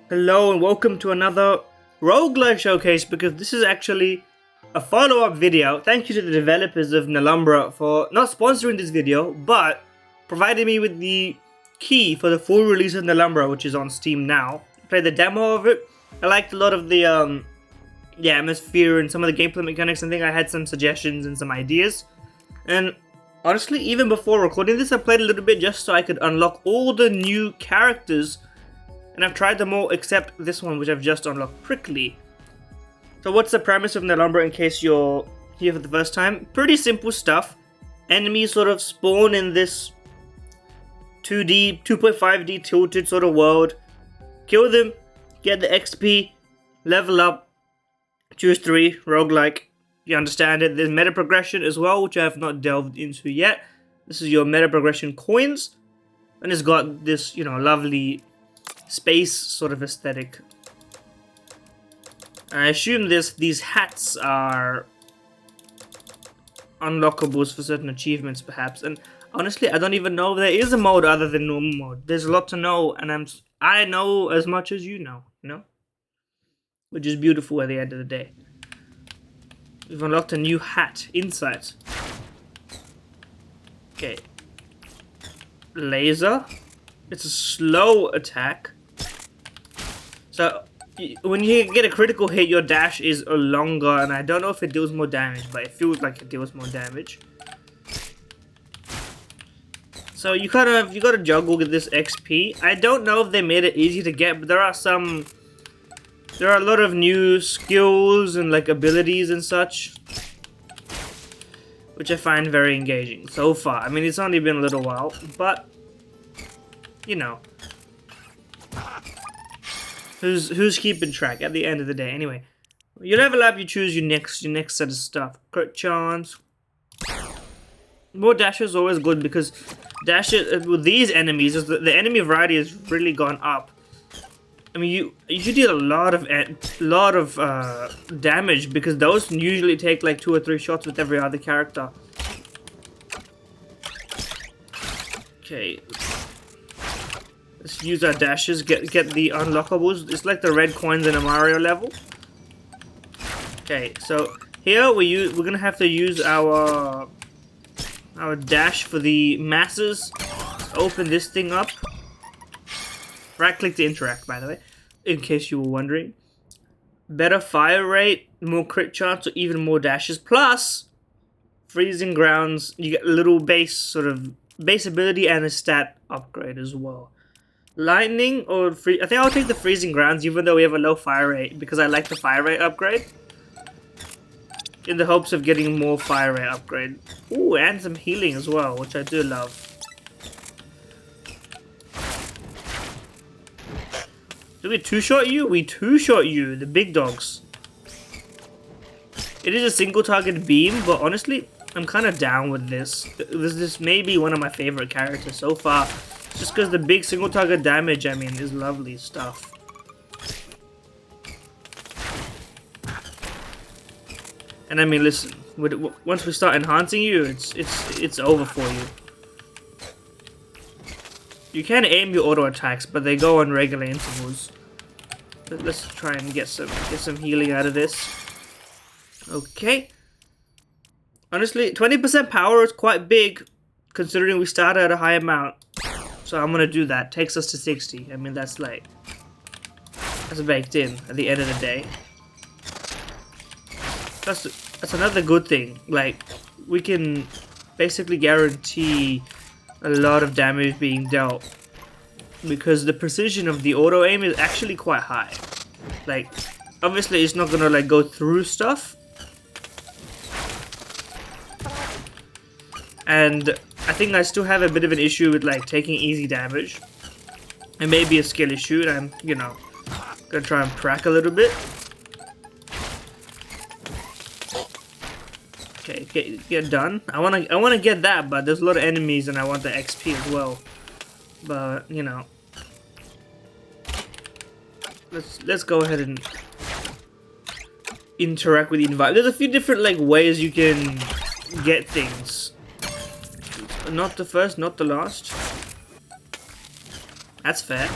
Hello and welcome to another roguelike showcase, because this is actually a follow-up video. Thank you to the developers of Nelumbra for not sponsoring this video, but providing me with the key for the full release of Nelumbra, which is on Steam now. Played the demo of it. I liked a lot of the atmosphere and some of the gameplay mechanics. I think I had some suggestions and some ideas. And honestly, even before recording this, I played a little bit just so I could unlock all the new characters. And I've tried them all except this one, which I've just unlocked, Prickly. So what's the premise of Nelumbra, in case you're here for the first time? Pretty simple stuff. Enemies sort of spawn in this 2D, 2.5D tilted sort of world. Kill them, get the XP, level up, choose 3, roguelike. You understand it. There's meta progression as well, which I have not delved into yet. This is your meta progression coins. And it's got this, lovely space sort of aesthetic. I assume these hats are unlockables for certain achievements, perhaps. And honestly, I don't even know if there is a mode other than normal mode. There's a lot to know, and I know as much as you know, which is beautiful at the end of the day. We've unlocked a new hat, Insight. Okay. Laser. It's a slow attack. So, when you get a critical hit, your dash is longer, and I don't know if it deals more damage, but it feels like it deals more damage. So you gotta juggle with this XP. I don't know if they made it easy to get, but there are a lot of new skills and abilities and such, which I find very engaging so far. I mean, it's only been a little while, but who's keeping track at the end of the day? Anyway, you level up, you choose your next set of stuff. Crit chance. More dashes is always good, because dashes with these enemies, the enemy variety has really gone up. I mean, you deal a lot of damage, because those usually take like 2 or 3 shots with every other character. Okay. Let's use our dashes, get the unlockables. It's like the red coins in a Mario level. Okay, so here we're gonna have to use our dash for the masses. Let's open this thing up. Right click to interact, by the way, in case you were wondering. Better fire rate, more crit chance, or even more dashes. Plus, freezing grounds. You get a little base ability and a stat upgrade as well. Lightning or free? I think I'll take the freezing grounds, even though we have a low fire rate, because I like the fire rate upgrade. In the hopes of getting more fire rate upgrade. Ooh, and some healing as well, which I do love. Do we two-shot you? We two-shot you, the big dogs. It is a single target beam, but honestly, I'm kind of down with this. This may be one of my favorite characters so far. Just because the big single target damage, I mean, is lovely stuff. And I mean, listen, once we start enhancing you, it's over for you. You can aim your auto attacks, but they go on regular intervals. But let's try and get some healing out of this. Okay. Honestly, 20% power is quite big, considering we started at a high amount. So I'm gonna do that. Takes us to 60. I mean, that's baked in at the end of the day. That's another good thing. We can basically guarantee a lot of damage being dealt, because the precision of the auto aim is actually quite high. Obviously it's not gonna go through stuff, and I think I still have a bit of an issue with taking easy damage. It may be a skill issue, and I'm gonna try and prac a little bit. Okay, get done. I wanna get that, but there's a lot of enemies, and I want the XP as well. But let's go ahead and interact with the environment. There's a few different ways you can get things. Not the first, not the last. That's fair.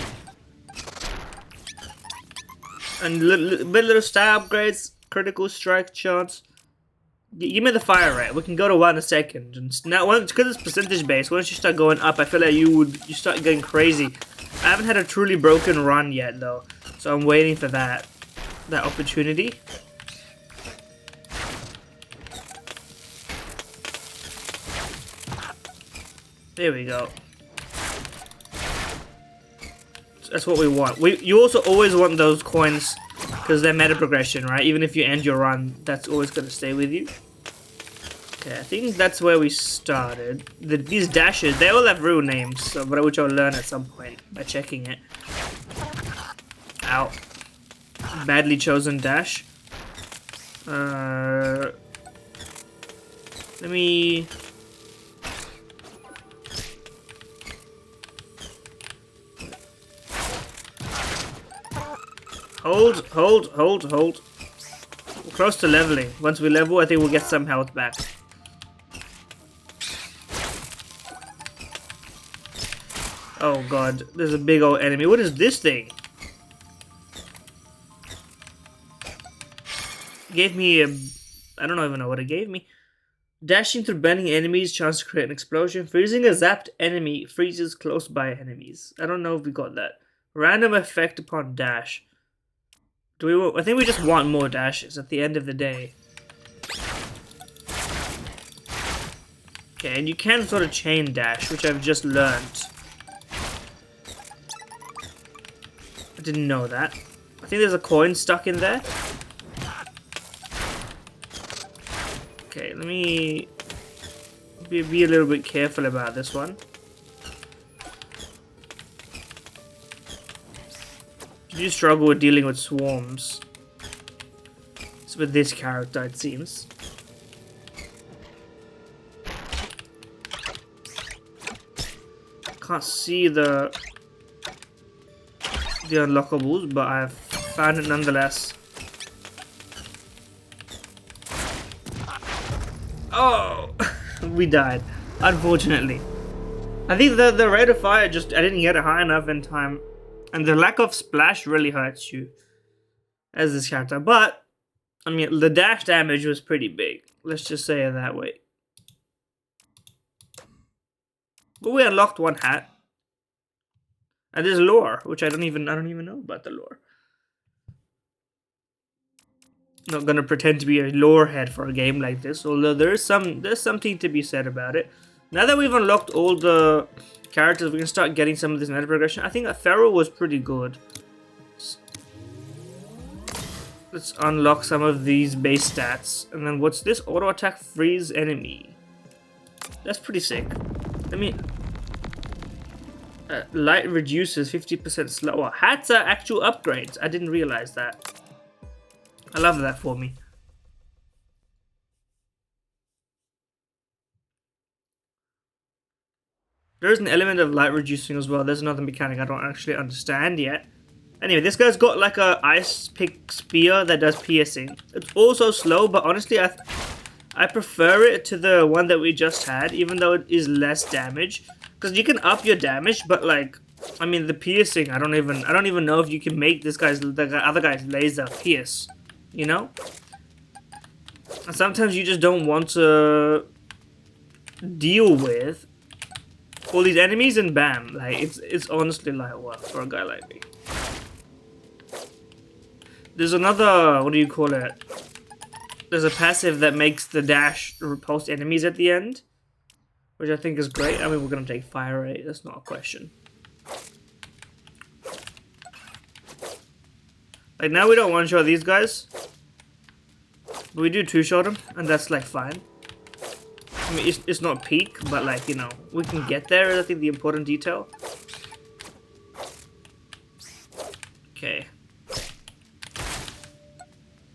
And little stat upgrades, critical strike chance. Give me the fire rate. We can go to 1 in a second. And now, because it's percentage based, once you start going up, I feel like you start getting crazy. I haven't had a truly broken run yet though, so I'm waiting for that opportunity. There we go. That's what we want. You also always want those coins because they're meta progression, right? Even if you end your run, that's always going to stay with you. Okay, I think that's where we started. These dashes, they all have real names, so, which I'll learn at some point by checking it. Ow. Badly chosen dash. Let me... Hold. We're close to leveling. Once we level, I think we'll get some health back. Oh god, there's a big old enemy. What is this thing? Gave me a... I don't even know what it gave me. Dashing through burning enemies, chance to create an explosion. Freezing a zapped enemy freezes close by enemies. I don't know if we got that. Random effect upon dash. I think we just want more dashes at the end of the day. Okay, and you can sort of chain dash, which I've just learned. I didn't know that. I think there's a coin stuck in there. Okay, let me be a little bit careful about this one. You do struggle with dealing with swarms. It's with this character, it seems. Can't see the unlockables, but I've found it nonetheless. Oh, we died, unfortunately. I think the rate of fire I didn't get it high enough in time. And the lack of splash really hurts you as this character. But, I mean, the dash damage was pretty big. Let's just say it that way. But we unlocked one hat. And there's lore, which I don't even know about the lore. Not gonna pretend to be a lore head for a game like this, although there's something to be said about it. Now that we've unlocked all the characters, we can start getting some of this meta progression. I think that Feral was pretty good. Let's unlock some of these base stats. And then what's this? Auto attack freeze enemy. That's pretty sick. Let me... light reduces 50% slower. Hats are actual upgrades. I didn't realize that. I love that for me. There's an element of light reducing as well. There's another mechanic I don't actually understand yet. Anyway, this guy's got like a ice pick spear that does piercing. It's also slow, but honestly, I prefer it to the one that we just had, even though it is less damage. Because you can up your damage, but like, I mean, the piercing, I don't even know if you can make the other guy's laser pierce. You know? And sometimes you just don't want to deal with all these enemies and bam, like it's honestly light work for a guy like me. There's another, what do you call it? There's a passive that makes the dash repulse enemies at the end, which I think is great. I mean, we're gonna take fire rate, that's not a question. Like now we don't one-shot these guys, but we do two-shot them, and that's like fine. I mean, it's not peak, but like, you know, we can get there is I think the important detail. Okay.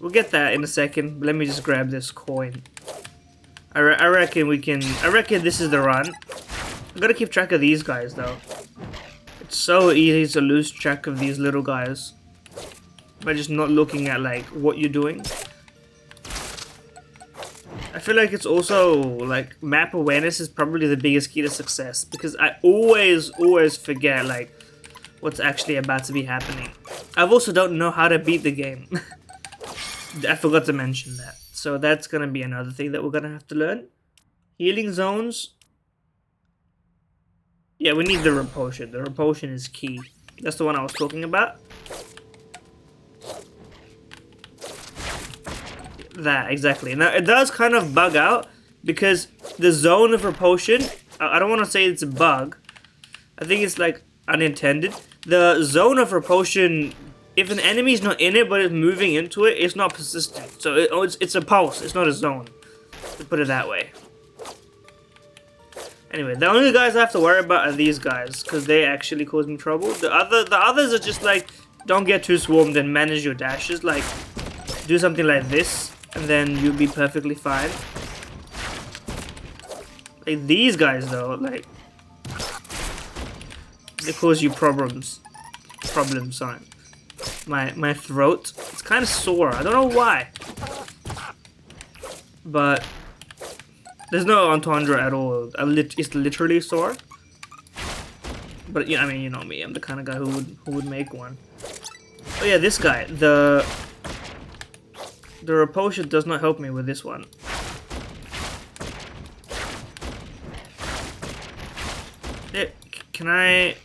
We'll get that in a second, but let me just grab this coin. I reckon we can, I reckon this is the run. I gotta keep track of these guys though. It's so easy to lose track of these little guys by just not looking at like what you're doing. I feel like it's also, like, map awareness is probably the biggest key to success, because I always forget, like, what's actually about to be happening. I also don't know how to beat the game. I forgot to mention that. So that's gonna be another thing that we're gonna have to learn. Healing zones. Yeah, we need the repulsion. The repulsion is key. That's the one I was talking about. That, exactly. Now, it does kind of bug out because the zone of repulsion, I don't want to say it's a bug. I think it's like unintended. The zone of repulsion, if an enemy's not in it but it's moving into it, it's not persistent. So it's a pulse, it's not a zone, to put it that way. Anyway, the only guys I have to worry about are these guys, because they actually cause me trouble. The others are just like, don't get too swarmed and manage your dashes. Like, do something like this, and then you'll be perfectly fine. Like these guys though, like, they cause you problems. Sorry. My throat, it's kind of sore. I don't know why, but there's no entendre at all. It's literally sore. But yeah, I mean, you know me. I'm the kind of guy who would make one. Oh yeah, this guy. The repulsion does not help me with this one. Yeah, can I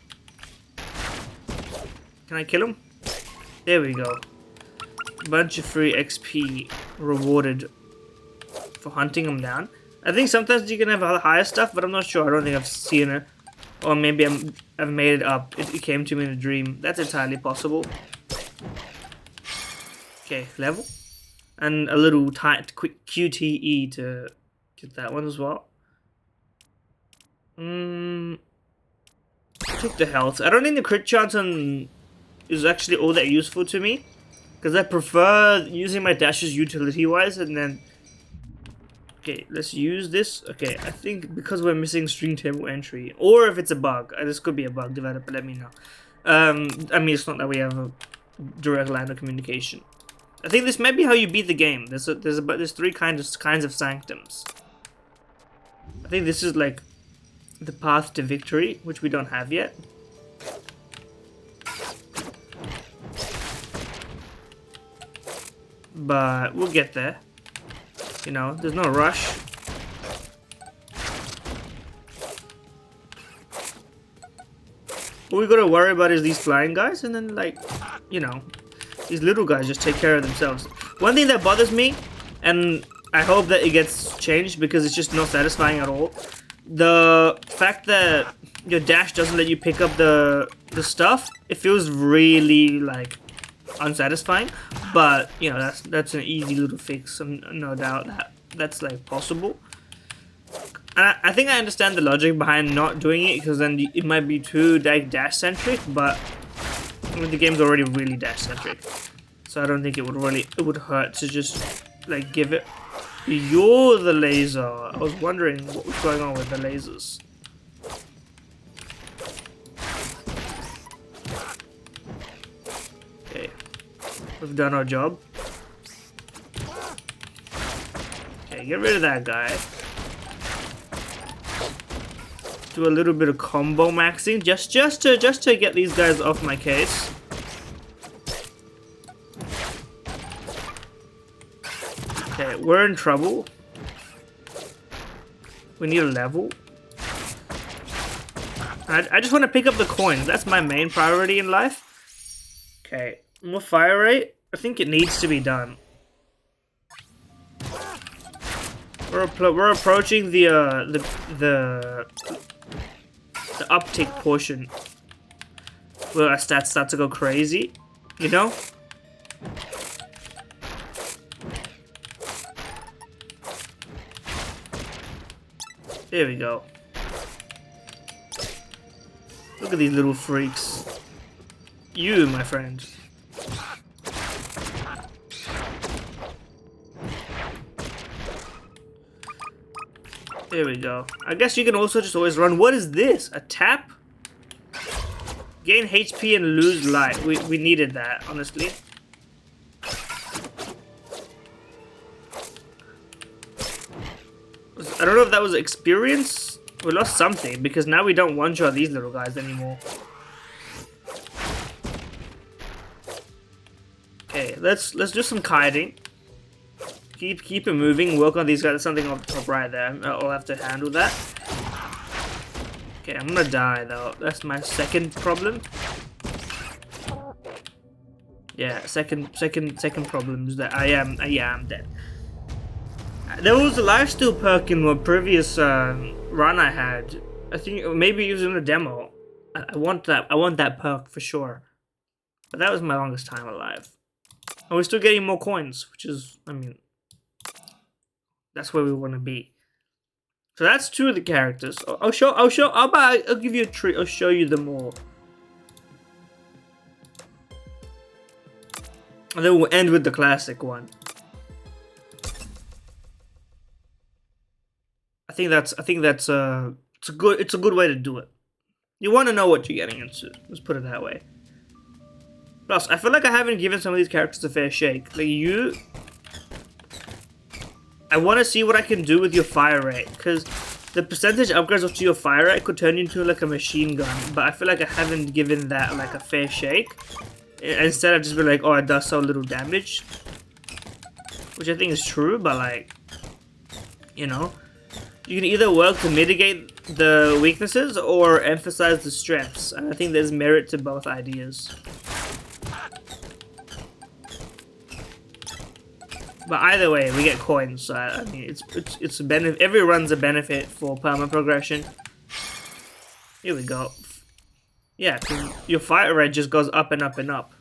kill him? There we go. Bunch of free XP rewarded for hunting him down. I think sometimes you can have higher stuff, but I'm not sure. I don't think I've seen it. Or maybe I've made it up. It came to me in a dream. That's entirely possible. Okay, level. And a little quick QTE to get that one as well. Take the health. I don't think the crit chance is actually all that useful to me, because I prefer using my dashes utility-wise, and then... Okay, let's use this. Okay, I think because we're missing string table entry, or if it's a bug. This could be a bug, developer, let me know. I mean, it's not that we have a direct line of communication. I think this might be how you beat the game. There's three kinds of sanctums. I think this is like the path to victory, which we don't have yet. But we'll get there. You know, there's no rush. All we gotta worry about is these flying guys, and then, like, you know, these little guys just take care of themselves. One thing that bothers me, and I hope that it gets changed because it's just not satisfying at all, the fact that your dash doesn't let you pick up the stuff, it feels really, like, unsatisfying. But, you know, that's an easy little fix, no doubt that's like possible. And I think I understand the logic behind not doing it, because then it might be too dash centric, but I mean, the game's already really dash centric, so I don't think it would hurt to just like give it. You're the laser. I was wondering what was going on with the lasers. Okay, we've done our job. Okay, get rid of that guy. Do a little bit of combo maxing just to get these guys off my case. Okay, we're in trouble. We need a level. I just want to pick up the coins. That's my main priority in life. Okay, more fire rate. I think it needs to be done. We're approaching the uptick portion where our stats start to go crazy, you know? There we go. Look at these little freaks. You, my friend. There we go. I guess you can also just always run. What is this? A tap? Gain HP and lose life. We needed that, honestly. I don't know if that was experience. We lost something because now we don't one-shot these little guys anymore. Okay, let's do some kiting. Keep it moving. Work on these guys. There's something on top right there. I'll have to handle that. Okay, I'm gonna die though. That's my second problem. Yeah, second problem is that I am dead. There was a lifesteal perk in the previous run I had. I think maybe it was in a demo. I want that perk for sure. But that was my longest time alive. And we're still getting more coins, which is, I mean, that's where we want to be. So that's 2 of the characters. I'll give you a treat. I'll show you them all. And then we'll end with the classic one. I think that's it's a good way to do it. You want to know what you're getting into. Let's put it that way. Plus, I feel like I haven't given some of these characters a fair shake. Like you, I want to see what I can do with your fire rate, because the percentage upgrades to your fire rate could turn you into like a machine gun. But I feel like I haven't given that like a fair shake. Instead, I've just been like, oh, it does so little damage, which I think is true. But like, you know, you can either work to mitigate the weaknesses or emphasize the strengths, and I think there's merit to both ideas. But either way, we get coins. So I mean, it's a benefit. Every run's a benefit for perma progression. Here we go. Yeah, your fire rate just goes up and up and up.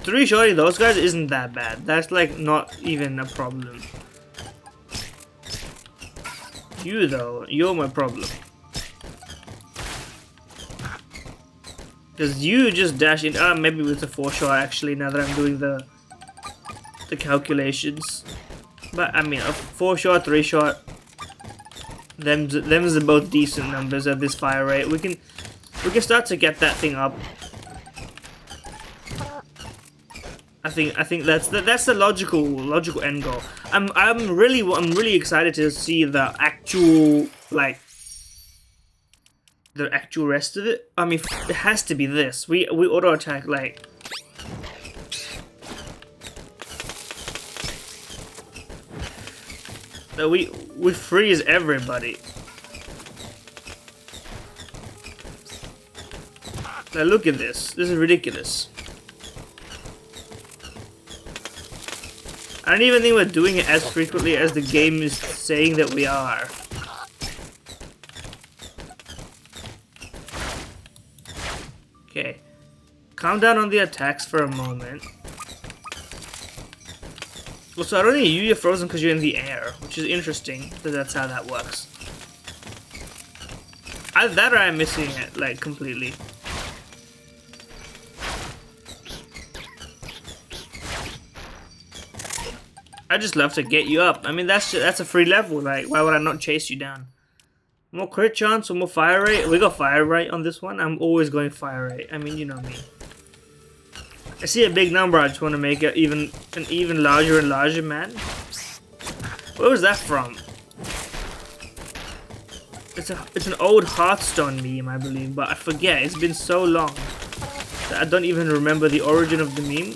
Three-shotting those guys isn't that bad. That's like not even a problem. You though, you're my problem. Because you just dash in. Maybe with a 4-shot actually, now that I'm doing the calculations. But I mean, a 4-shot, 3-shot, them's are both decent numbers at this fire rate. We can start to get that thing up. I think that's the logical end goal. I'm really excited to see the actual rest of it. I mean, it has to be this. We auto attack like. We freeze everybody. Now look at this. This is ridiculous. I don't even think we're doing it as frequently as the game is saying that we are. Okay. Calm down on the attacks for a moment. Also, I don't think you're frozen because you're in the air, which is interesting, because that's how that works. Either that or I'm missing it, like, completely. I just love to get you up. I mean, that's a free level. Like, why would I not chase you down? More crit chance or more fire rate? We got fire rate on this one. I'm always going fire rate. I mean, you know me. I see a big number. I just want to make it an even larger and larger man. Where was that from? It's an old Hearthstone meme, I believe, but I forget. It's been so long that I don't even remember the origin of the meme.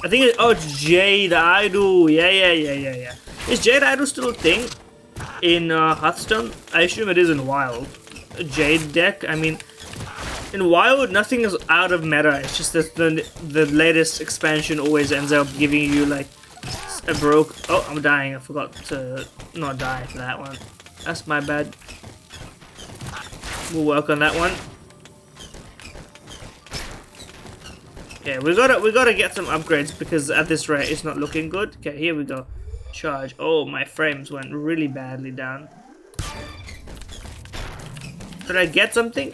I think it's Jade Idol. Yeah. Is Jade Idol still a thing in Hearthstone? I assume it is in Wild. A Jade deck. I mean, in Wild, nothing is out of meta. It's just that the latest expansion always ends up giving you like a broke. Oh, I'm dying. I forgot to not die for that one. That's my bad. We'll work on that one. Yeah, we gotta get some upgrades because at this rate it's not looking good. Okay, here we go. Charge. Oh, my frames went really badly down. Did I get something?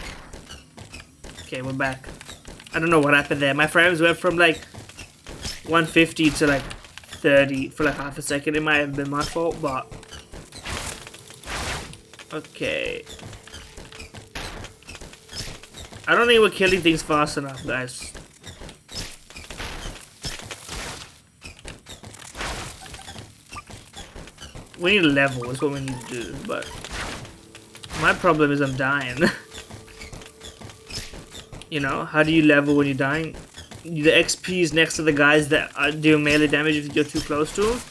Okay, we're back. I don't know what happened there. My frames went from like 150 to like 30 for like half a second. It might have been my fault, but okay. I don't think we're killing things fast enough, guys. We need a level, is what we need to do, but my problem is I'm dying. You know, how do you level when you're dying? The XP is next to the guys that do melee damage if you're too close to them.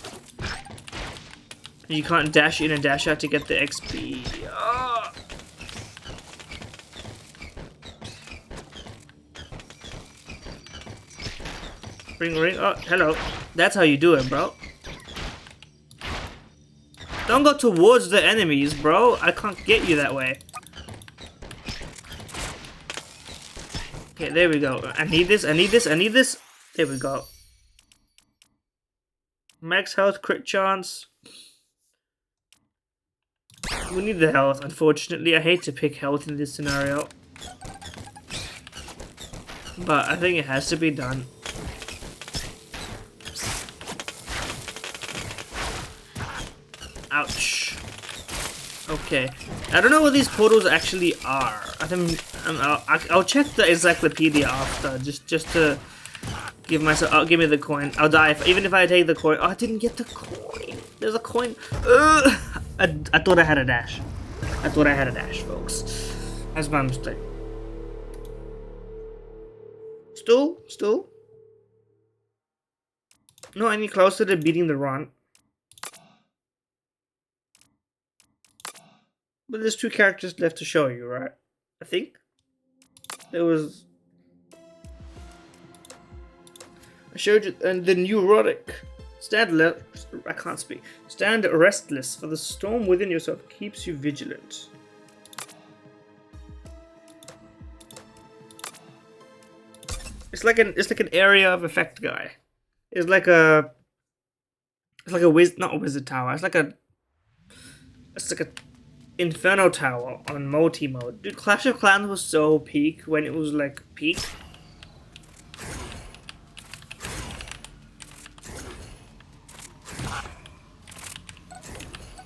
And you can't dash in and dash out to get the XP. Oh. Ring. Oh, hello. That's how you do it, bro. Don't go towards the enemies, bro. I can't get you that way. Okay, there we go. I need this. There we go. Max health, crit chance. We need the health, unfortunately. I hate to pick health in this scenario. But I think it has to be done. Ouch. Okay. I don't know what these portals actually are. I think I'll check the encyclopedia after, just to give myself. Oh, give me the coin. I'll die even if I take the coin. Oh, I didn't get the coin. There's a coin. I thought I had a dash. I thought I had a dash, folks. That's my mistake. Still. Not any closer to beating the run. But there's 2 characters left to show you, right? I think. There was... I showed you... And the neurotic. I can't speak. Stand restless, for the storm within yourself keeps you vigilant. It's like an area of effect guy. It's like a not a wizard tower. It's like a Inferno Tower on multi mode. Dude, Clash of Clans was so peak when it was like peak.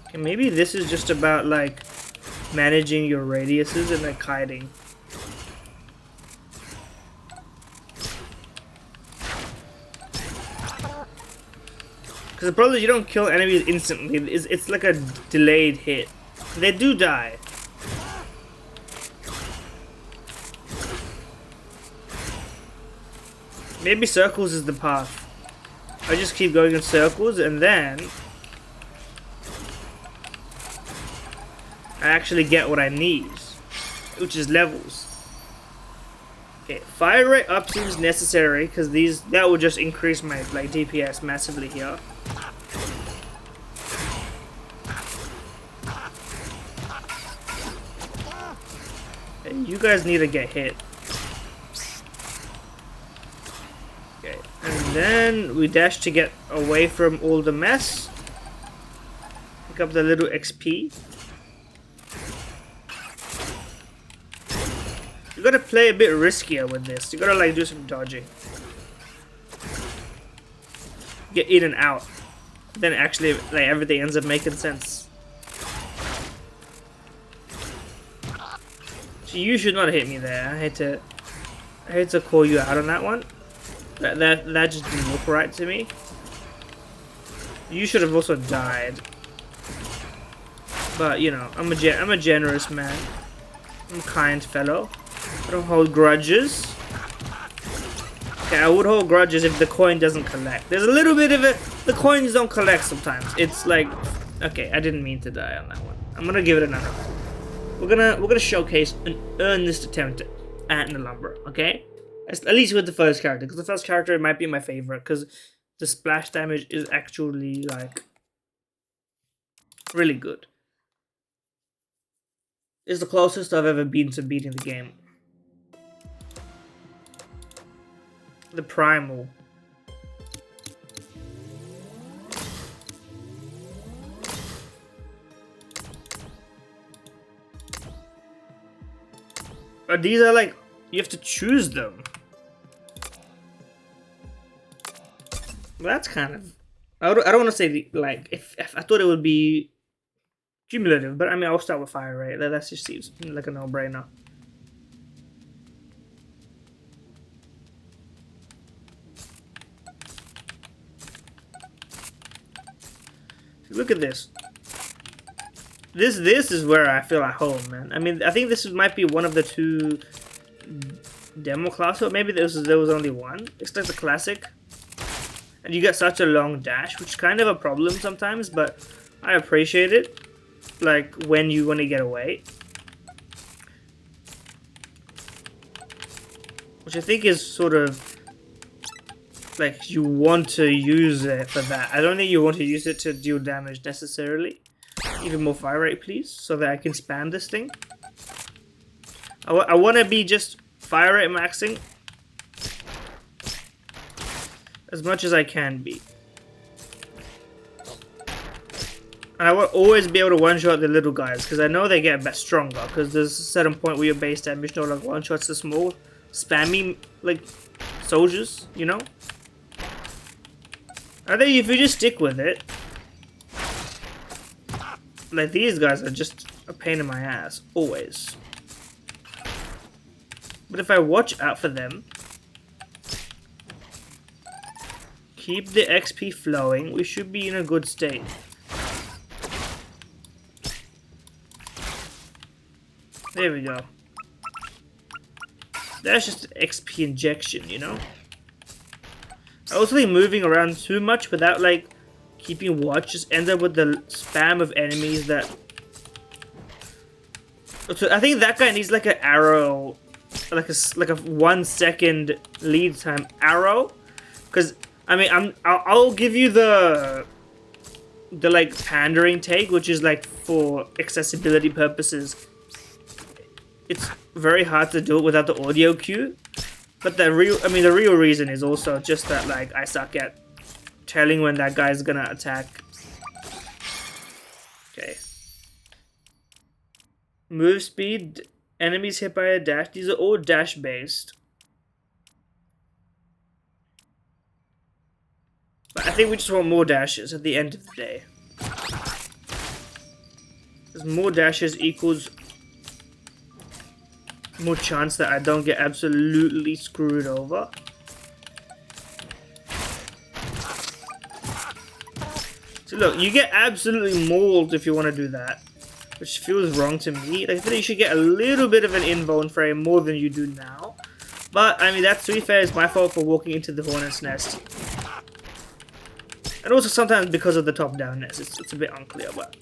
Okay, maybe this is just about like managing your radiuses and like hiding. Because the problem is you don't kill enemies instantly. It's like a delayed hit. They do die. Maybe circles is the path. I just keep going in circles and then I actually get what I need, which is levels. Okay, fire rate up seems necessary because that will just increase my like DPS massively here. You guys need to get hit. Okay, and then we dash to get away from all the mess. Pick up the little XP. You gotta play a bit riskier with this. You gotta like do some dodging. Get in and out. Then actually like everything ends up making sense. You should not hit me there. I hate to call you out on that one. That just didn't look right to me. You should have also died. But you know, I'm a generous man. I'm a kind fellow. I don't hold grudges. Okay, I would hold grudges if the coin doesn't collect. There's a little bit of it. The coins don't collect sometimes. It's like, okay, I didn't mean to die on that one. I'm gonna give it another. We're gonna showcase an earnest attempt at Nelumbra, okay? At least with the first character, because the first character might be my favorite, because the splash damage is actually like really good. It's the closest I've ever been to beating the game. The primal. These are like, you have to choose them. Well, that's kind of, I don't want to say like, if I thought it would be cumulative, but I mean, I'll start with fire rate. That just seems like a no-brainer. Look at this. This is where I feel at home, man. I mean, I think this might be one of the 2 demo classes, or maybe there was only one. It's like the classic. And you get such a long dash, which is kind of a problem sometimes, but I appreciate it. Like, when you want to get away. Which I think is sort of... like, you want to use it for that. I don't think you want to use it to deal damage necessarily. Even more fire rate, please, so that I can spam this thing. I want to be just fire rate maxing as much as I can be. And I will always be able to one-shot the little guys, because I know they get a bit stronger, because there's a certain point where your base damage no longer one-shots the small, spammy, like, soldiers, you know? I think if you just stick with it, like, these guys are just a pain in my ass, always. But if I watch out for them, keep the XP flowing, we should be in a good state. There we go. That's just XP injection, you know? I also think moving around too much without, like, keeping watch just ends up with the spam of enemies that... So I think that guy needs, like, an arrow, like a 1 second lead time arrow. Because, I mean, I'll give you the like, pandering take, which is, like, for accessibility purposes. It's very hard to do it without the audio cue. But the real reason is also just that, like, I suck at telling when that guy's gonna attack. Okay. Move speed, enemies hit by a dash. These are all dash based. But I think we just want more dashes at the end of the day. Because more dashes equals more chance that I don't get absolutely screwed over. So look, you get absolutely mauled if you want to do that, which feels wrong to me. Like, I think you should get a little bit of an invuln frame more than you do now. But, I mean, that's, to be fair, it's my fault for walking into the hornet's nest. And also sometimes because of the top-downness, it's a bit unclear, but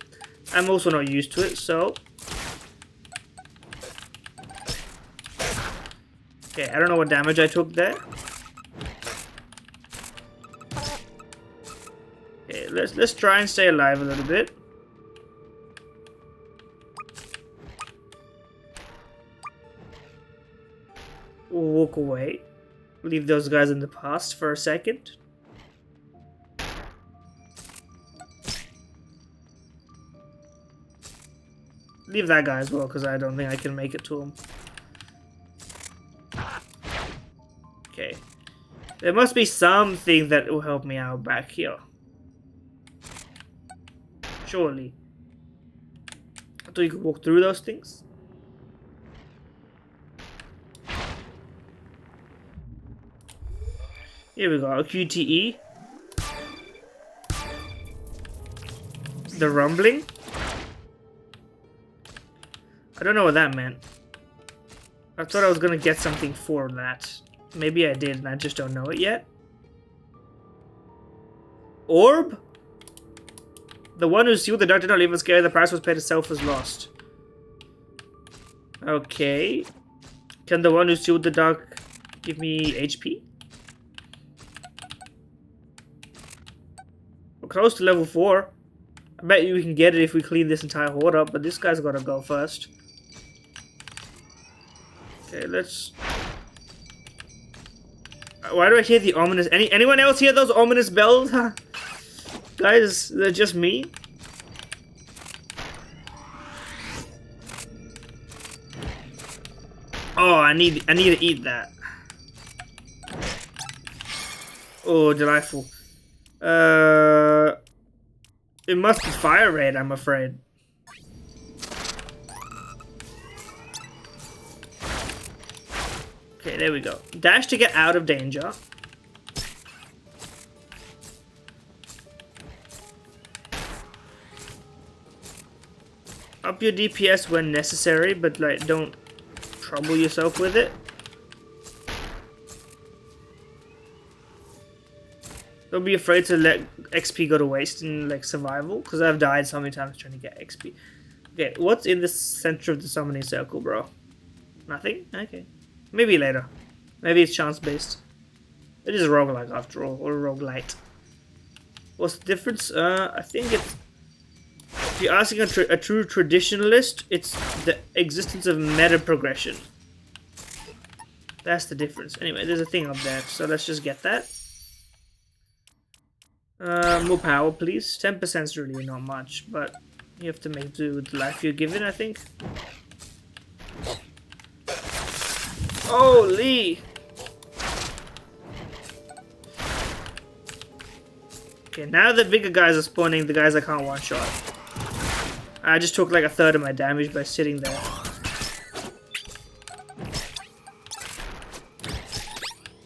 I'm also not used to it, so... Okay, I don't know what damage I took there. Okay, let's try and stay alive a little bit. We'll walk away. Leave those guys in the past for a second. Leave that guy as well, because I don't think I can make it to him. Okay. There must be something that will help me out back here. Surely. I thought you could walk through those things. Here we go, a QTE. The rumbling. I don't know what that meant. I thought I was gonna get something for that. Maybe I did and I just don't know it yet. Orb? The one who sealed the dark did not leave us scared. The price was paid itself was lost. Okay. Can the one who sealed the dark give me HP? We're close to level 4. I bet you we can get it if we clean this entire horde up, but this guy's gotta go first. Okay, let's... Why do I hear the ominous... Anyone else hear those ominous bells? Guys, they're just me? Oh, I need to eat that. Oh, delightful. It must be fire raid, I'm afraid. Okay, there we go. Dash to get out of danger. Up your DPS when necessary, but like don't trouble yourself with it. Don't be afraid to let XP go to waste in like survival, because I've died so many times trying to get XP. Okay, what's in the center of the summoning circle, bro? Nothing? Okay. Maybe later. Maybe it's chance based. It is roguelike after all, or roguelite. What's the difference? I think it's... If you're asking a true traditionalist, it's the existence of meta progression. That's the difference. Anyway, there's a thing up there, so let's just get that. More power, please. 10% is really not much, but you have to make do with the life you're given, I think. Holy! Okay, now the bigger guys are spawning, the guys I can't one-shot. I just took like a third of my damage by sitting there.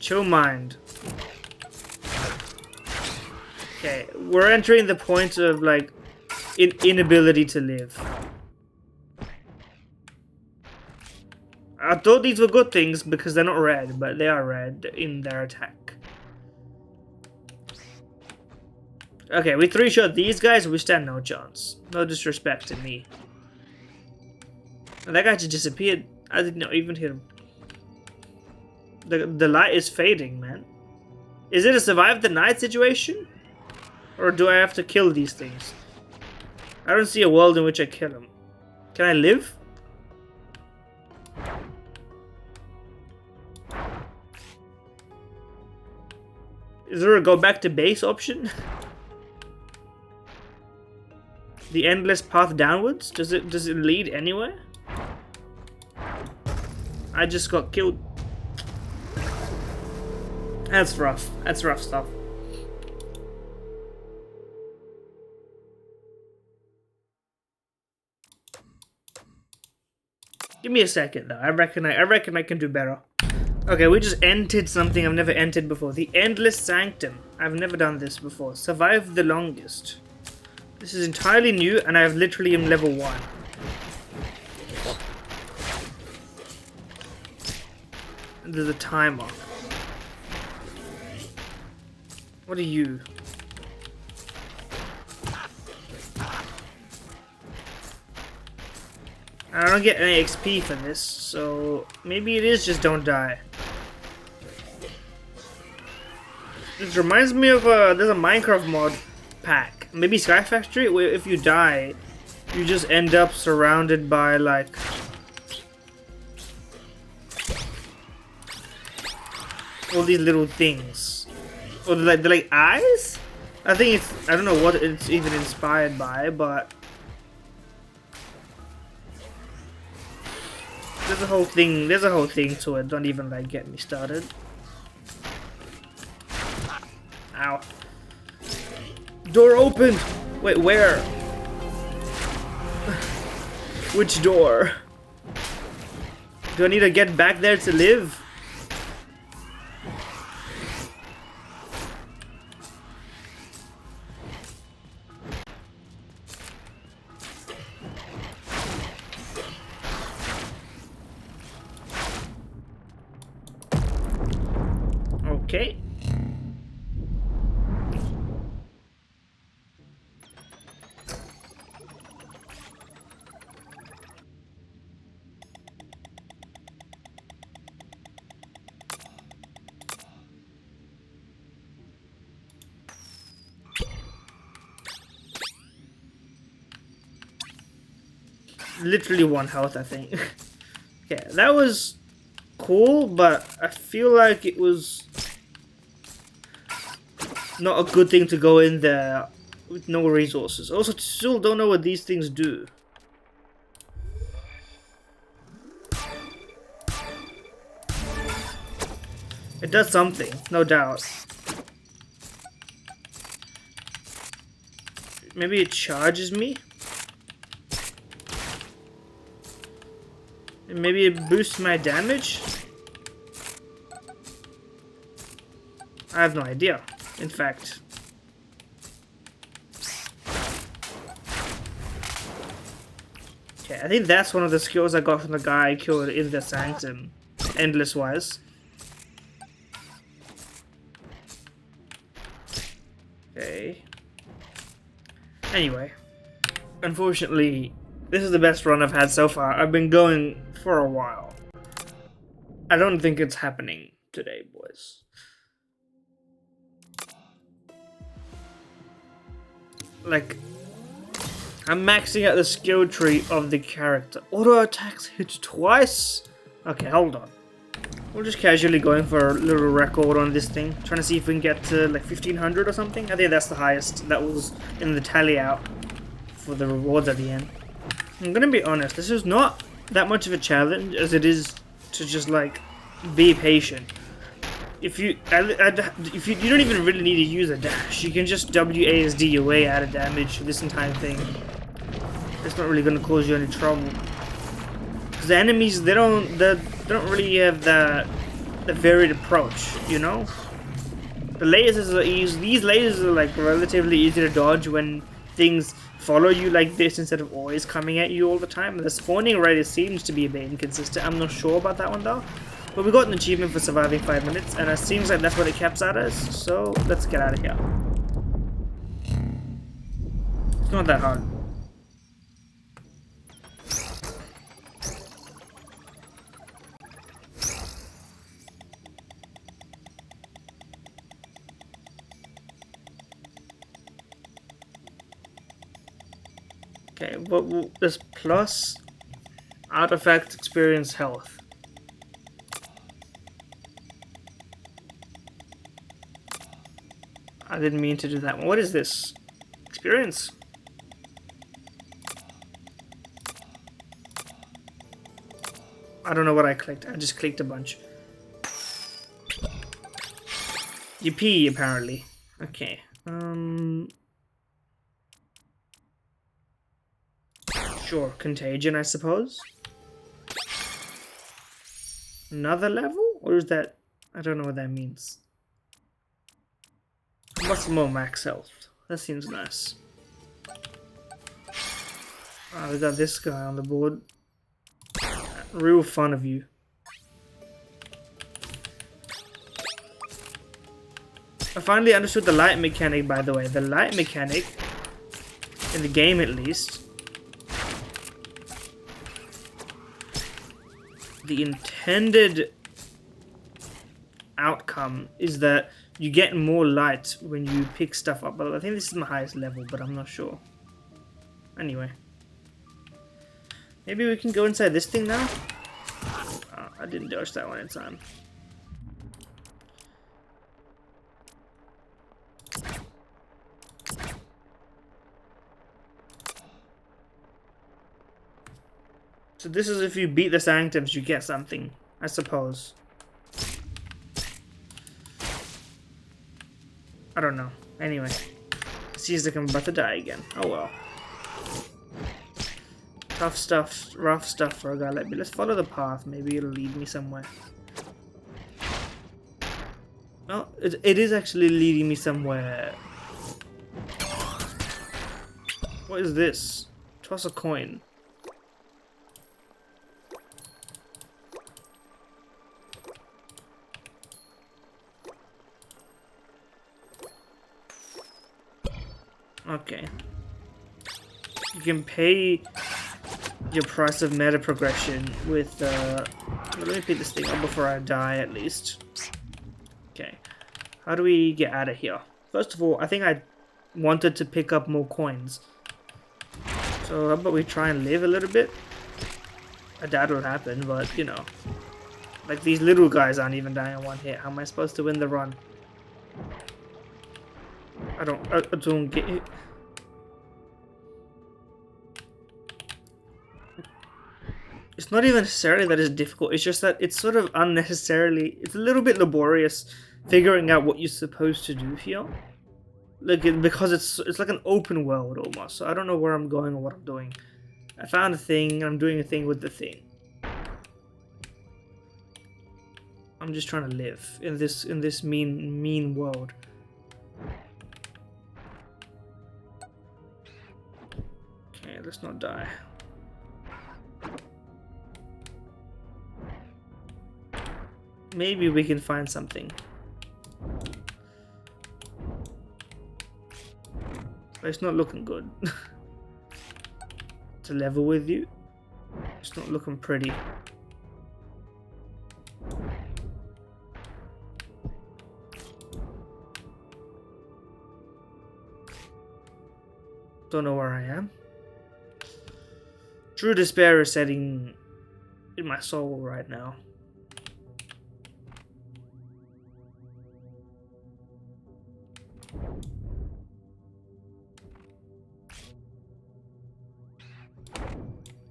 Chill mind. Okay, we're entering the point of like inability to live. I thought these were good things because they're not red, but they are red in their attack. Okay, we three-shot these guys, we stand no chance. No disrespect to me. And that guy just disappeared. I did not even hit him. The light is fading, man. Is it a survive the night situation? Or do I have to kill these things? I don't see a world in which I kill them. Can I live? Is there a go back to base option? The endless path downwards? Does it lead anywhere? I just got killed. That's rough. That's rough stuff. Give me a second though. I reckon I can do better. Okay, we just entered something I've never entered before. The Endless Sanctum. I've never done this before. Survive the longest. This is entirely new, and I've literally am level 1. And there's a timer. What are you? I don't get any XP for this, so maybe it is just don't die. This reminds me of there's a Minecraft mod pack, maybe Sky Factory, where if you die, you just end up surrounded by like all these little things, or they're like eyes. I think it's, I don't know what it's even inspired by, but there's a whole thing. There's a whole thing to it. Don't even like get me started. Ow. Door opened! Wait, where? Which door? Do I need to get back there to live? Okay. Literally 1 health, I think. Okay, that was cool, but I feel like it was not a good thing to go in there with no resources. Also, still don't know what these things do. It does something, no doubt. Maybe it charges me? And maybe it boosts my damage? I have no idea, in fact. Okay, I think that's one of the skills I got from the guy I killed in the Sanctum, endless wise. Okay. Anyway, unfortunately, this is the best run I've had so far. I've been going for a while. I don't think it's happening today, boys. Like, I'm maxing out the skill tree of the character. Auto attacks hit twice? Okay, hold on. We're just casually going for a little record on this thing. Trying to see if we can get to like 1500 or something. I think that's the highest that was in the tally out for the rewards at the end. I'm gonna be honest, this is not that much of a challenge as it is to just like be patient. If you you don't even really need to use a dash. You can just WASD your way out of damage this entire thing. It's not really gonna cause you any trouble. Cause the enemies they don't really have the varied approach, you know? The lasers are easy. These lasers are like relatively easy to dodge when things follow you like this instead of always coming at you all the time. The spawning rate seems to be a bit inconsistent. I'm not sure about that one though. But we got an achievement for surviving 5 minutes, and it seems like that's what it caps out as. So let's get out of here. It's not that hard. Okay, what this plus artifact experience health. I didn't mean to do that one. What is this? Experience? I don't know what I clicked. I just clicked a bunch. You pee, apparently. Okay. Sure. Contagion, I suppose. Another level? Or is that... I don't know what that means. Much more max health. That seems nice. Ah, we got this guy on the board. Real fun of you. I finally understood the light mechanic, by the way. The light mechanic, in the game at least, the intended outcome is that you get more light when you pick stuff up. But I think this is my highest level, but I'm not sure. Anyway. Maybe we can go inside this thing now? Oh, I didn't dodge that one in time. So this is if you beat the Sanctums, you get something, I suppose. I don't know. Anyway. Seems like I'm about to die again. Oh well. Tough stuff, rough stuff for a guy like me. Let's follow the path. Maybe it'll lead me somewhere. Well, it is actually leading me somewhere. What is this? Toss a coin. Okay. You can pay your price of meta progression with, let me pick this thing up before I die at least. Okay. How do we get out of here? First of all, I think I wanted to pick up more coins. So how about we try and live a little bit? I doubt it'll happen, but you know. Like these little guys aren't even dying in one hit. How am I supposed to win the run? I don't get it. It's not even necessarily that it's difficult, it's just that it's sort of unnecessarily, it's a little bit laborious figuring out what you're supposed to do here. Like, because it's like an open world almost, so I don't know where I'm going or what I'm doing. I found a thing, and I'm doing a thing with the thing. I'm just trying to live in this mean world. Okay, let's not die. maybe we can find something. But it's not looking good. To level with you, it's not looking pretty. Don't know where I am. True despair is setting in my soul right now.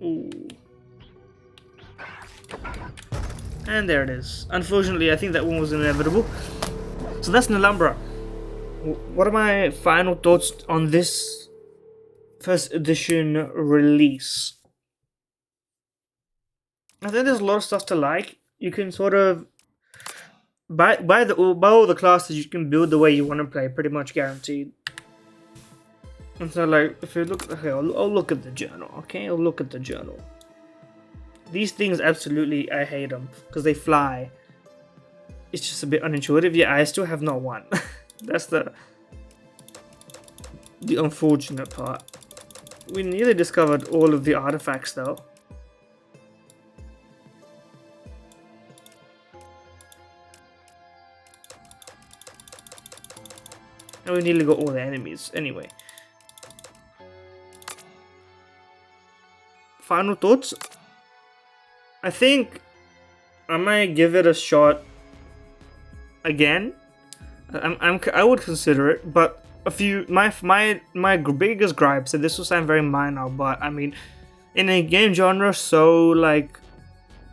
Ooh. And there it is. Unfortunately, I think that one was inevitable. So that's Nelumbra. What are my final thoughts on this first edition release? I think there's a lot of stuff to like. You can sort of by all the classes you can build the way you want to play, pretty much guaranteed. And so, like, if you look, okay, I'll look at the journal. Okay, I'll look at the journal. These things, absolutely, I hate them because they fly. It's just a bit unintuitive. Yeah, I still have not one. That's the unfortunate part. We nearly discovered all of the artifacts, though. And we nearly got all the enemies. Anyway. Final thoughts? I think I might give it a shot again. I would consider it, but a few my biggest gripes, and this will sound very minor, but I mean, in a game genre so, like,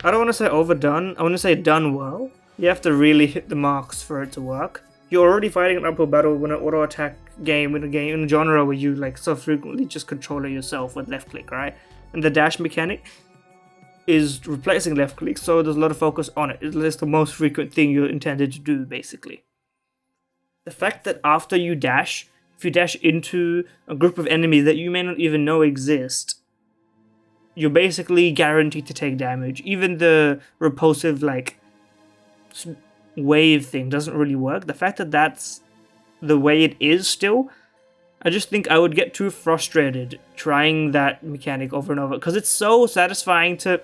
I don't want to say overdone, I want to say done well. You have to really hit the marks for it to work. You're already fighting an uphill battle when an auto attack game in a genre where you, like, so frequently just control it yourself with left click, right? And the dash mechanic is replacing left click, so there's a lot of focus on it. It's the most frequent thing you're intended to do, basically. The fact that after you dash, if you dash into a group of enemies that you may not even know exist, you're basically guaranteed to take damage. Even the repulsive, like, wave thing doesn't really work. The fact that that's the way it is still, I just think I would get too frustrated trying that mechanic over and over, because it's so satisfying to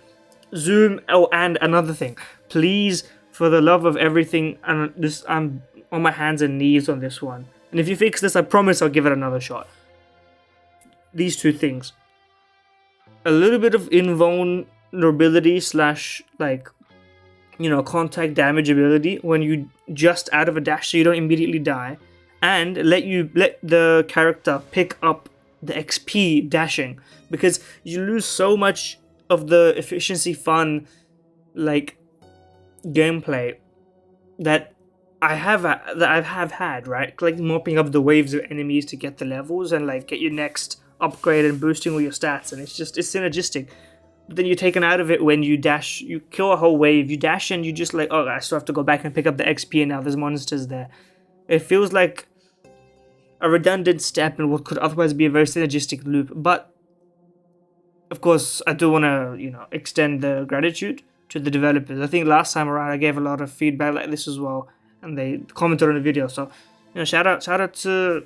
zoom. Oh, and another thing, please, for the love of everything, and this, I'm on my hands and knees on this one, and if you fix this, I promise I'll give it another shot. These two things: a little bit of invulnerability slash, like, you know, contact damage ability when you just out of a dash, so you don't immediately die, and let the character pick up the XP dashing, because you lose so much of the efficiency, fun, like, gameplay that I have had, right? Like, mopping up the waves of enemies to get the levels and, like, get your next upgrade and boosting all your stats, and it's synergistic. But then you're taken out of it when you dash, you kill a whole wave, you dash, and you just like, oh, I still have to go back and pick up the XP, and now there's monsters there. It feels like a redundant step in what could otherwise be a very synergistic loop. But of course, I do want to, you know, extend the gratitude to the developers. I think last time around I gave a lot of feedback like this as well, and they commented on the video. So, you know, shout out to,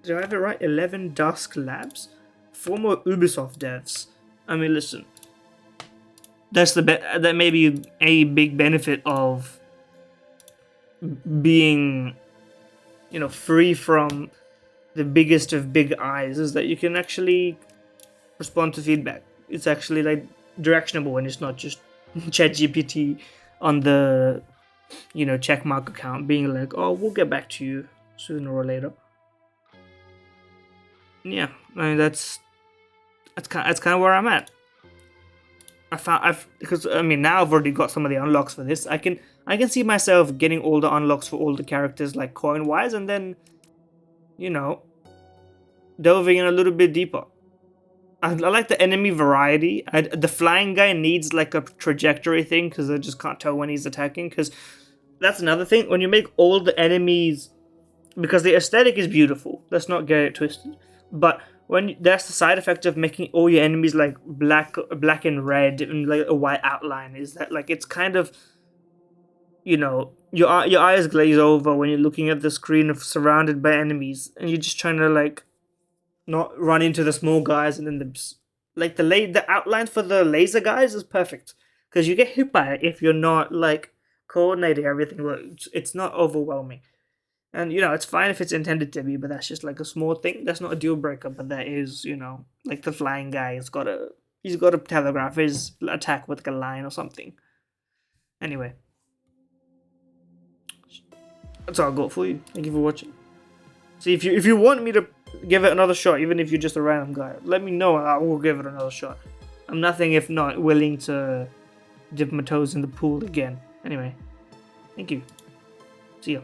did I have it right? 11 Dusk Labs, former Ubisoft devs. I mean, listen, that may be a big benefit of being, you know, free from the biggest of big eyes, is that you can actually respond to feedback. It's actually, like, directionable, and it's not just ChatGPT on the, you know, checkmark account being like, oh, we'll get back to you sooner or later. Yeah, I mean, that's kind of where I'm at. Because I mean, now I've already got some of the unlocks for this. I can see myself getting all the unlocks for all the characters, like, coin wise, and then, you know, delving in a little bit deeper. I like the enemy variety. The flying guy needs, like, a trajectory thing, because I just can't tell when he's attacking. Because that's another thing. When you make all the enemies, because the aesthetic is beautiful, let's not get it twisted, but that's the side effect of making all your enemies, like, black and red and, like, a white outline, is that, like, it's kind of you know, your eyes glaze over when you're looking at the screen of surrounded by enemies, and you're just trying to like not run into the small guys, and then like the outline for the laser guys is perfect because you get hit by it if you're not like coordinating everything. It's not overwhelming, and you know it's fine if it's intended to be, but that's just like a small thing. That's not a deal breaker, but that is, you know, like the flying guy has got to telegraph his attack with like a line or something. Anyway, that's all I got for you. Thank you for watching. See, if you want me to give it another shot, even if you're just a random guy, let me know and I will give it another shot. I'm nothing if not willing to dip my toes in the pool again. Anyway, thank you. See ya.